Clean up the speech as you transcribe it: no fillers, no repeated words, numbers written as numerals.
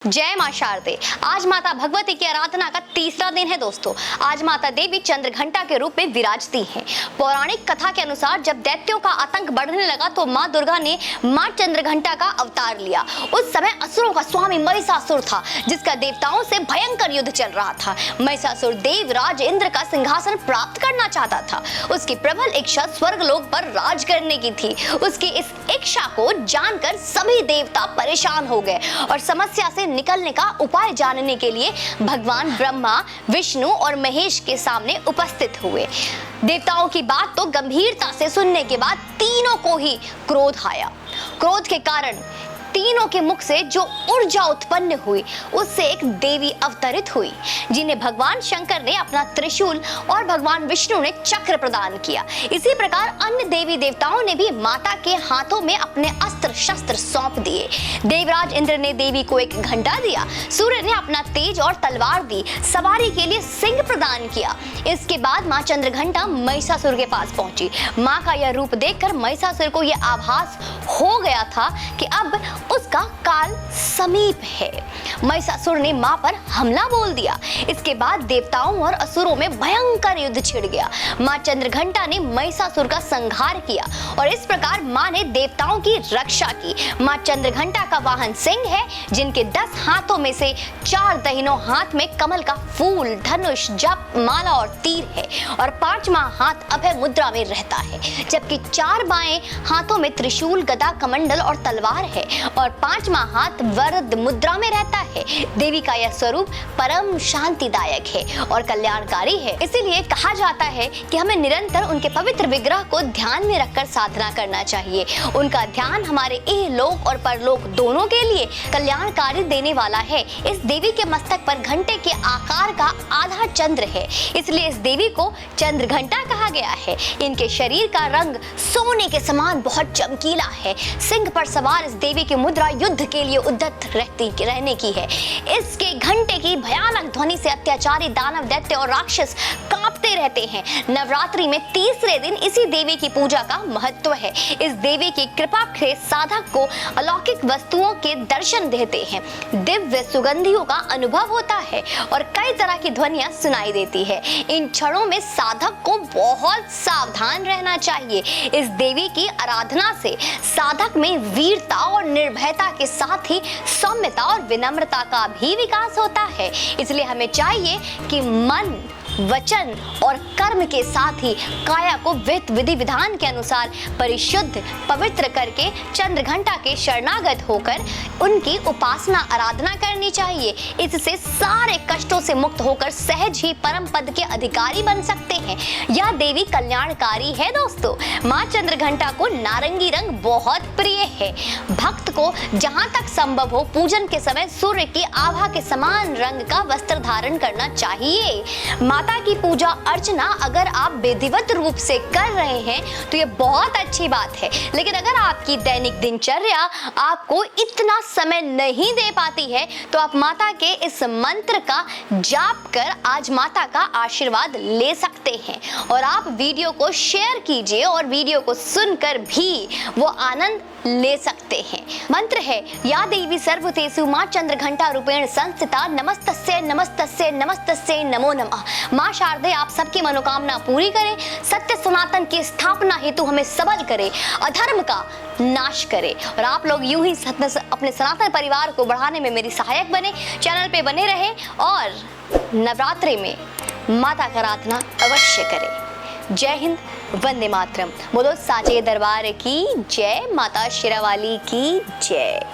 जय मां शारदे। आज माता भगवती की आराधना का तीसरा दिन है दोस्तों। आज माता देवी चंद्रघंटा के रूप में विराजती हैं। पौराणिक कथा के अनुसार जब दैत्यों का आतंक बढ़ने लगा तो मां दुर्गा ने मां चंद्रघंटा का अवतार लिया। उस समय असुरों का स्वामी महिषासुर था, जिसका देवताओं से भयंकर युद्ध चल रहा था। महिषासुर देवराज इंद्र का सिंहासन प्राप्त करना चाहता था। उसकी प्रबल इच्छा स्वर्गलोक पर राज करने की थी। उसकी इस इच्छा को जानकर सभी देवता परेशान हो गए और समस्या से निकलने का उपाय जानने के लिए भगवान ब्रह्मा, विष्णु और महेश के सामने उपस्थित हुए। देवताओं की बात तो गंभीरता से सुनने के बाद तीनों को ही क्रोध आया। क्रोध के कारण तीनों के मुख से जो ऊर्जा उत्पन्न हुई उससे एक देवी अवतरित हुई, जिन्हें भगवान शंकर ने अपना त्रिशूल और भगवान विष्णु ने चक्र प्रदान किया। इसी प्रकार अन्य देवी देवताओं ने भी माता के हाथों में अपने अस्त्र शस्त्र सौंप दिए। देवराज इंद्र ने देवी को एक घंटा दिया, सूर्य ने अपना तेज और तलवार दी, सवारी के लिए सिंह प्रदान किया। इसके बाद मां चंद्रघंटा महिषासुर के पास पहुंची। मां का यह रूप देखकर महिषासुर को यह आभास हो गया था कि अब उसका काल समीप है। महिषासुर ने मां पर हमला बोल दिया। इसके बाद देवताओं और असुरों में भयंकर युद्ध छिड़ गया। मां चंद्रघंटा ने महिषासुर का संहार किया और इस प्रकार मां ने देवताओं की रक्षा की। मां चंद्रघंटा का वाहन सिंह है, जिनके 10 हाथों में से 4 दाहिनों हाथ में कमल का फूल, धनुष, जप माला और तीर है और 5वां हाथ अभय मुद्रा में रहता है, जबकि 4 बाएं हाथों में त्रिशूल, गदा, कमंडल और तलवार है और 5वां हाथ वरद मुद्रा में रहता है। देवी का यह स्वरूप परम शांतिदायक है और कल्याणकारी है। इसीलिए कहा जाता है कि हमें निरंतर उनके पवित्र विग्रह को ध्यान में रखकर साधना करना चाहिए। उनका ध्यान हमारे इहलोक और परलोक दोनों के लिए कल्याणकारी देने वाला है। इस देवी के मस्तक पर घंटे के आकार का आधा चंद्र है, इसलिए इस देवी को चंद्रघंटा कहा गया है। इनके शरीर का रंग सोने के समान बहुत चमकीला है। सिंह पर सवार इस देवी की मुद्रा युद्ध के लिए उद्यत रहने की है। इसके घंटे की भयानक ध्वनि से अत्याचारी दानव, दैत्य और राक्षस कांपते रहते हैं। नवरात्रि में तीसरे दिन इसी देवी की पूजा का महत्व है। इस देवी की कृपा से साधक को अलौकिक वस्तुओं के दर्शन देते हैं, दिव्य सुगंधियों का अनुभव होता है और कई तरह की ध्वनियां सुनाई देती है। इन क्षणों में साधक को बहुत सावधान रहना चाहिए। इस देवी की आराधना से साधक में वीरता और निर्भयता के साथ ही सौम्यता और विनम्रता का भी विकास होता है। इसलिए हमें चाहिए कि मन, वचन और कर्म के साथ ही काया को विधि विधान के अनुसार परिशुद्ध पवित्र करके चंद्रघंटा के शरणागत होकर उनकी उपासना आराधना करनी चाहिए। इससे सारे कष्टों से मुक्त होकर सहज ही परम पद के अधिकारी बन सकते हैं। यह देवी कल्याणकारी है दोस्तों। मां चंद्रघंटा को नारंगी रंग बहुत प्रिय है। भक्त को जहां तक संभव हो पूजन के समय सूर्य की आभा के समान रंग का वस्त्र धारण करना चाहिए। माता की पूजा अर्चना अगर आप विधिवत रूप से कर रहे हैं तो ये बहुत अच्छी बात है, लेकिन अगर आपकी दैनिक दिनचर्या आपको इतना समय नहीं दे पाती है तो आप माता के इस मंत्र का जाप कर आज माता का आशीर्वाद ले सकते हैं। और आप वीडियो को शेयर कीजिए और वीडियो को सुनकर भी वो आनंद ले सकते हैं। मंत्र है, या देवी सर्वभूतेषु मां चंद्रघंटा रूपेण संस्थिता, नमस्तस्यै नमस्तस्यै नमस्तस्यै नमो नमः। मां शारदे आप सबकी मनोकामना पूरी करे, सत्य सनातन की स्थापना हेतु हमें सबल करे, अधर्म का नाश करे और आप लोग यूं ही अपने सनातन परिवार को बढ़ाने में मेरी सहायक बने। चैनल पे बने रहे और नवरात्रि में माता का आराधना अवश्य करें। जय हिंद, वंदे मातरम। बोलो साचे दरबार की जय, माता शेरावाली की जय।